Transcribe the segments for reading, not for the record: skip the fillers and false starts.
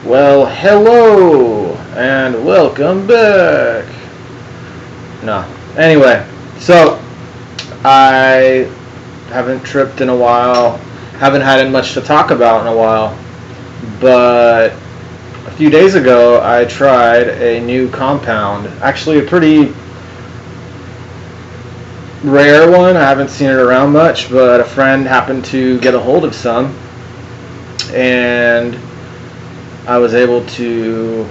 Well, hello and welcome back. No. Anyway, so I haven't tripped in a while, haven't had much to talk about in a while, but a few days ago I tried a new compound, actually a pretty rare one. I haven't seen it around much, but a friend happened to get a hold of some, and I was able to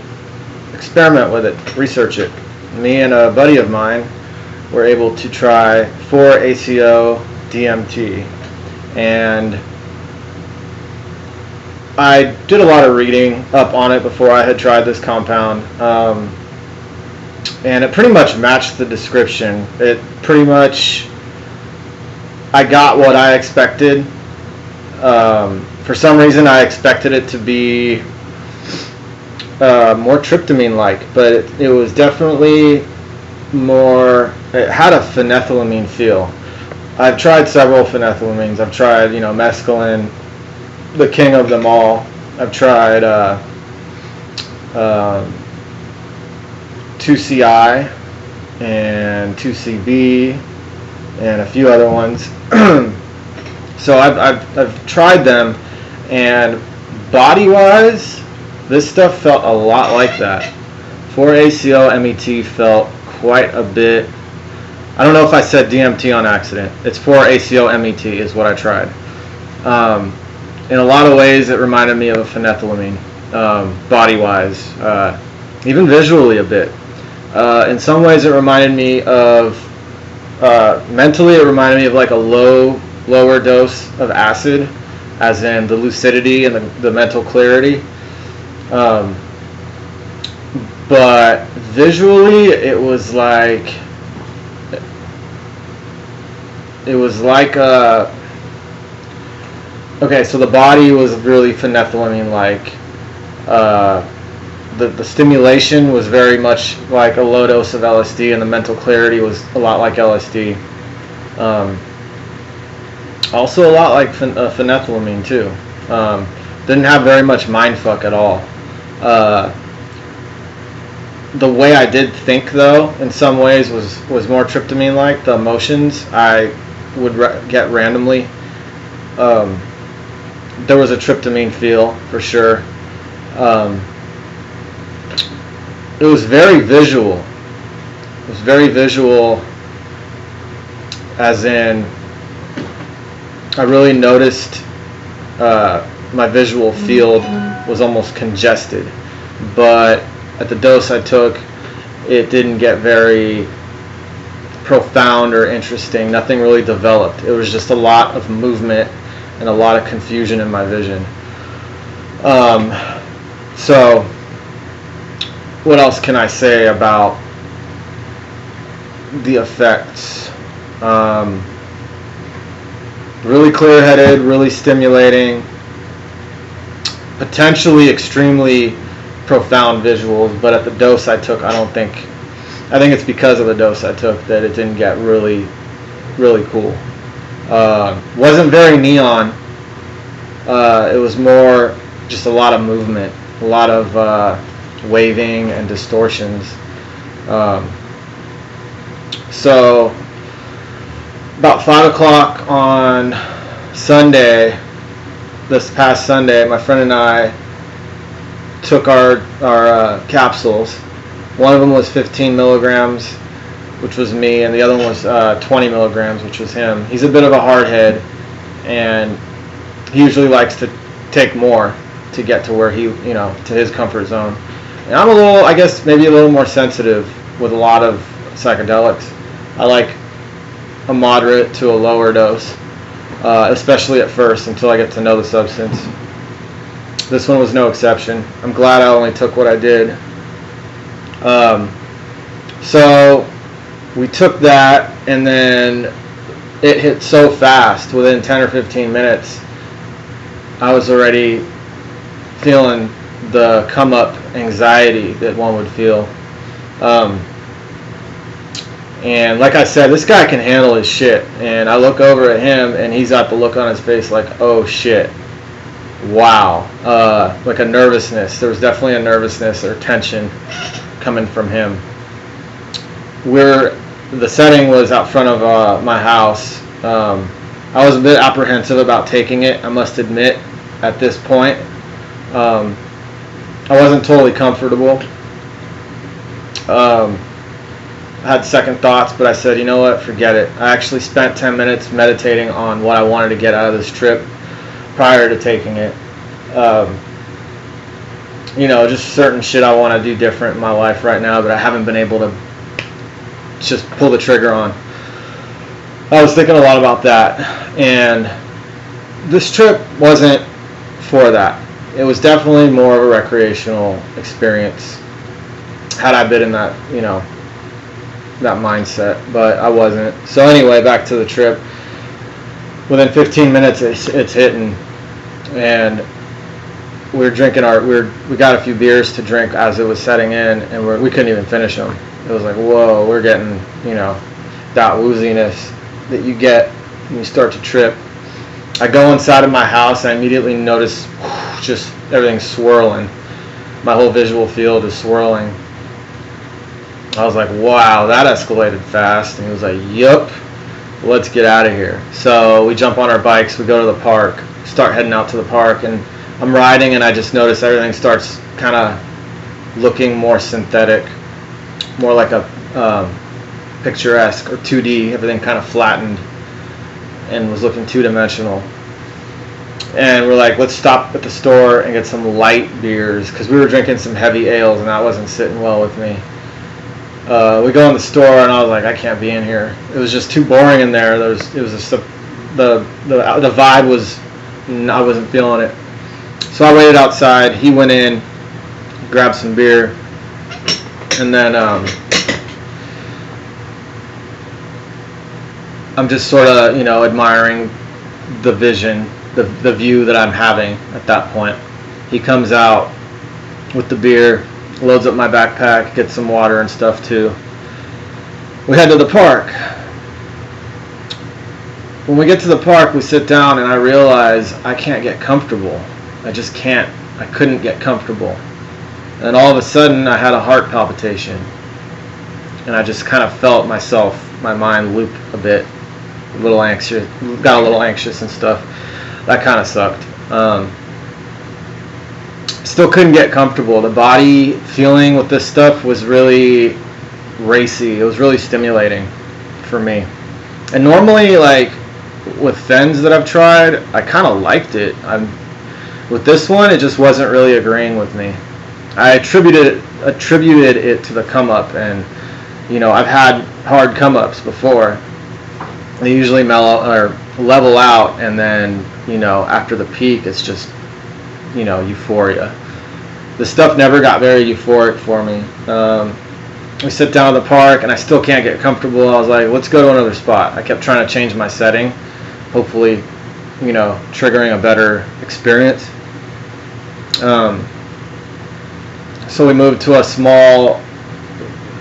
experiment with it, research it. Me and a buddy of mine were able to try 4-ACO DMT, and I did a lot of reading up on it before I had tried this compound, and it pretty much matched the description. It pretty much, I got what I expected. For some reason I expected it to be more tryptamine-like, but it was definitely more, it had a phenethylamine feel. I've tried several phenethylamines. I've tried, mescaline, the king of them all. I've tried 2CI and 2CB and a few other ones. So I've tried them, and body-wise, this stuff felt a lot like that. 4-ACO MET felt quite a bit. I don't know if I said DMT on accident. It's 4-ACO MET is what I tried. In a lot of ways, it reminded me of a phenethylamine, body-wise, even visually a bit. In some ways, it reminded me of, mentally, it reminded me of like a lower dose of acid, as in the lucidity and the mental clarity. But visually, it was like okay, so the body was really phenethylamine-like. The stimulation was very much like a low dose of LSD, and the mental clarity was a lot like LSD. Also a lot like phenethylamine too. Didn't have very much mindfuck at all. The way I did think, though, in some ways was more tryptamine-like. The emotions I would get randomly. There was a tryptamine feel for sure. It was very visual. It was very visual, as in I really noticed my visual field was almost congested, but at the dose I took, it didn't get very profound or interesting. Nothing really developed. It was just a lot of movement and a lot of confusion in my vision. So what else can I say about the effects? Really clear-headed, really stimulating, potentially extremely profound visuals, but at the dose I took, I think it's because of the dose I took that it didn't get really, really cool. Wasn't very neon. It was more just a lot of movement, a lot of waving and distortions. So about 5 o'clock on Sunday, this past Sunday, my friend and I took our capsules. One of them was 15 milligrams, which was me, and the other one was 20 milligrams, which was him. He's a bit of a hardhead, and he usually likes to take more to get to where to his comfort zone. And I'm a little, I guess, maybe a little more sensitive with a lot of psychedelics. I like a moderate to a lower dose, especially at first, until I get to know the substance. This one was no exception. I'm glad I only took what I did. So we took that, and then it hit so fast. Within 10 or 15 minutes, I was already feeling the come-up anxiety that one would feel. And like I said, this guy can handle his shit. And I look over at him, and he's got the look on his face like, oh shit. wow, like a nervousness. There was definitely a nervousness or tension coming from him. The setting was out front of my house. I was a bit apprehensive about taking it, I must admit, at this point. I wasn't totally comfortable. I had second thoughts, but I said, you know what, forget it. I actually spent 10 minutes meditating on what I wanted to get out of this trip prior to taking it. Just certain shit I want to do different in my life right now that I haven't been able to just pull the trigger on. I was thinking a lot about that, and this trip wasn't for that. It was definitely more of a recreational experience had I been in that, that mindset, but I wasn't. So anyway, back to the trip. Within 15 minutes, it's hitting, and we got a few beers to drink as it was setting in, and we couldn't even finish them. It was like, whoa, we're getting, that wooziness that you get when you start to trip. I go inside of my house and I immediately notice just everything swirling. My whole visual field is swirling. I was like, wow, that escalated fast. And he was like, yup, let's get out of here. So we jump on our bikes, we go to the park, start heading out to the park, and I'm riding and I just notice everything starts kind of looking more synthetic, more like a picturesque or 2D. Everything kind of flattened and was looking two-dimensional. And we're like, let's stop at the store and get some light beers, because we were drinking some heavy ales and that wasn't sitting well with me. We go in the store and I was like, I can't be in here. It was just too boring in there. The vibe was, I wasn't feeling it. So I waited outside. He went in, grabbed some beer, and then I'm just sort of, admiring the vision, the view that I'm having at that point. He comes out with the beer, loads up my backpack, gets some water and stuff too. We head to the park. When we get to the park, we sit down and I realize I can't get comfortable. I just can't. I couldn't get comfortable. And all of a sudden I had a heart palpitation. And I just kind of felt my mind loop a bit. Got a little anxious and stuff. That kind of sucked. Still couldn't get comfortable. The body feeling with this stuff was really racy. It was really stimulating for me. And normally, like with Fens that I've tried, I kind of liked it. With this one, it just wasn't really agreeing with me. I attributed it to the come up, and I've had hard come ups before. They usually mellow or level out, and then after the peak, it's just euphoria. The stuff never got very euphoric for me. We sit down at the park and I still can't get comfortable. I was like, let's go to another spot. I kept trying to change my setting, hopefully triggering a better experience. So we moved to a small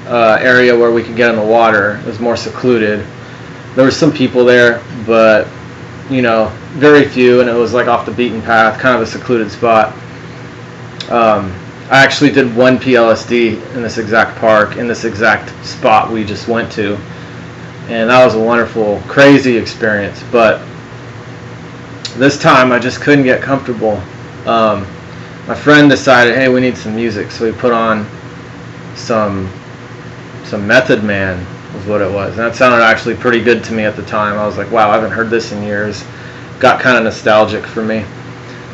area where we could get in the water. It was more secluded. There were some people there, but very few, and it was like off the beaten path, kind of a secluded spot. I actually did 1 PLSD in this exact park, in this exact spot we just went to, and that was a wonderful, crazy experience. But this time I just couldn't get comfortable. My friend decided, hey, we need some music, so we put on some Method Man was what it was, and that sounded actually pretty good to me at the time. I was like, wow, I haven't heard this in years. Got kind of nostalgic for me.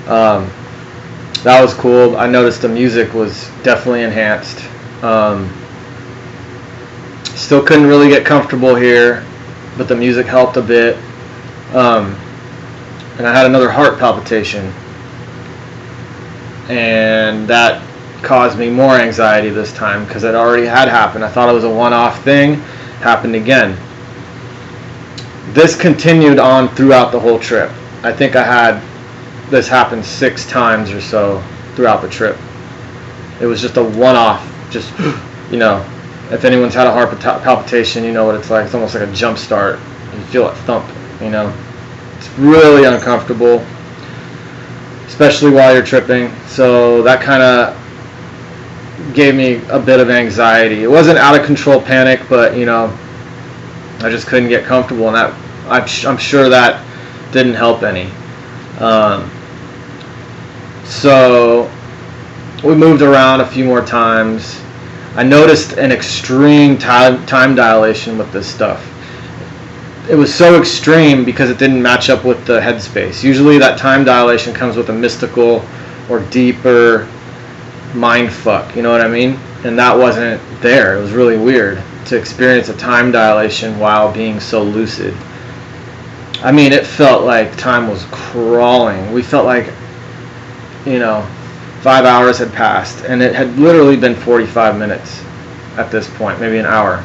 That was cool. I noticed the music was definitely enhanced. Still couldn't really get comfortable here, but the music helped a bit. And I had another heart palpitation, and that caused me more anxiety this time because it already had happened. I thought it was a one-off thing. Happened again. This continued on throughout the whole trip. I think I had this happen 6 times or so throughout the trip. It was just a one-off, just, if anyone's had a heart palpitation, you know what it's like. It's almost like a jump start. You feel it thump, It's really uncomfortable. especially while you're tripping. So that kind of gave me a bit of anxiety. It wasn't out of control panic, but you know, I just couldn't get comfortable, and that I'm sure that didn't help any. So we moved around a few more times. I noticed an extreme time dilation with this stuff. It was so extreme because it didn't match up with the headspace. Usually that time dilation comes with a mystical or deeper mind fuck, you know what I mean? And that wasn't there. It was really weird to experience a time dilation while being so lucid. I mean, it felt like time was crawling. We felt like, you know, 5 hours had passed, and it had literally been 45 minutes at this point, maybe an hour.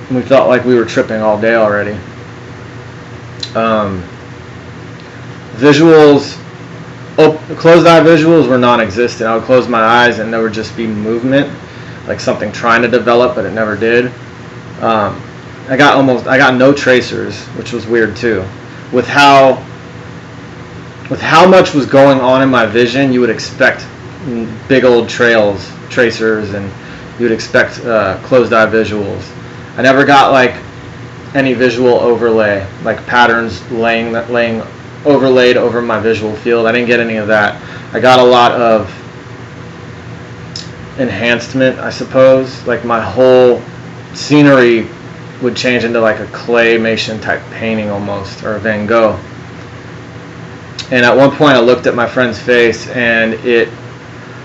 We felt like we were tripping all day already. Visuals, closed eye visuals were non-existent. I would close my eyes and there would just be movement, like something trying to develop, but it never did. I got no tracers, which was weird too. With how much was going on in my vision, you would expect big old tracers, and you would expect closed eye visuals. I never got like any visual overlay, like patterns laying overlaid over my visual field. I didn't get any of that. I got a lot of enhancement, I suppose. Like my whole scenery would change into like a claymation type painting almost, or a Van Gogh. And at one point I looked at my friend's face and it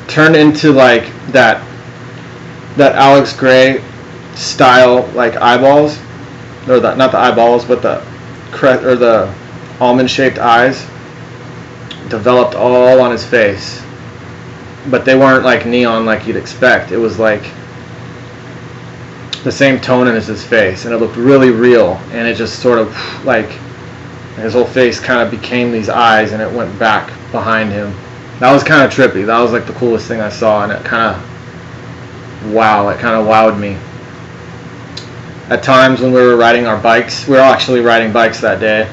turned into like that Alex Gray style, like eyeballs, or not the eyeballs, but the almond shaped eyes developed all on his face, but they weren't like neon like you'd expect. It was like the same tone as his face, and it looked really real, and it just sort of like his whole face kind of became these eyes, and it went back behind him. That was kind of trippy. That was like the coolest thing I saw, and it kind of wowed me. At times when we were riding our bikes, we were actually riding bikes that day,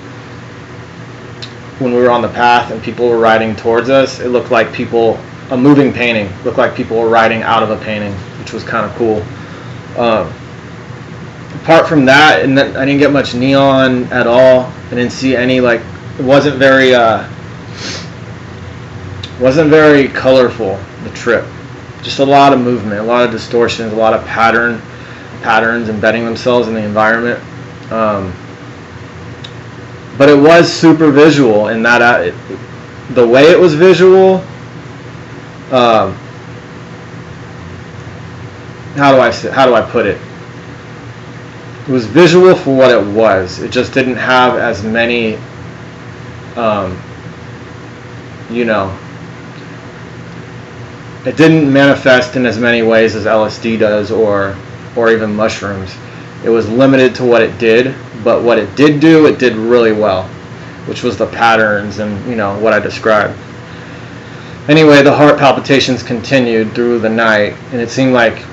when we were on the path and people were riding towards us, it looked like a moving painting, looked like people were riding out of a painting, which was kind of cool. Apart from that, and I didn't get much neon at all. I didn't see any, like, it wasn't very colorful, the trip. Just a lot of movement, a lot of distortions, a lot of patterns embedding themselves in the environment. But it was super visual in that the way it was visual. How do I put it? It was visual for what it was. It just didn't have as many, it didn't manifest in as many ways as LSD does, or even mushrooms. It was limited to what it did, but what it did do, it did really well, which was the patterns and, what I described. Anyway, the heart palpitations continued through the night, and it seemed like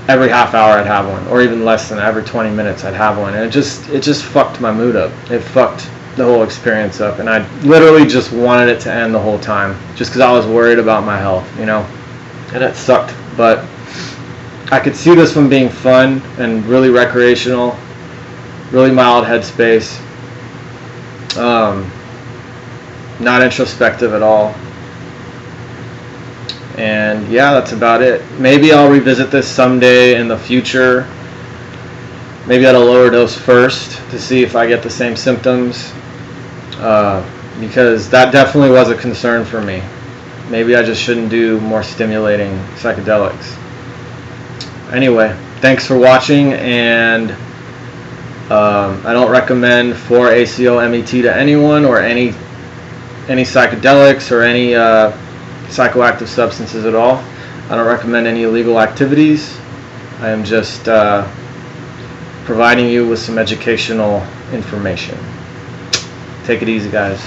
every half hour I'd have one, or even less than every 20 minutes I'd have one, and it just fucked my mood up. It fucked the whole experience up, and I literally just wanted it to end the whole time, just because I was worried about my health, and it sucked. But I could see this one being fun and really recreational, really mild headspace, not introspective at all. And yeah, that's about it. Maybe I'll revisit this someday in the future, maybe at a lower dose first, to see if I get the same symptoms, because that definitely was a concern for me. Maybe I just shouldn't do more stimulating psychedelics. Anyway, thanks for watching, and I don't recommend 4-ACO MET to anyone, or any psychedelics, or any psychoactive substances at all. I don't recommend any illegal activities. I am just providing you with some educational information. Take it easy, guys.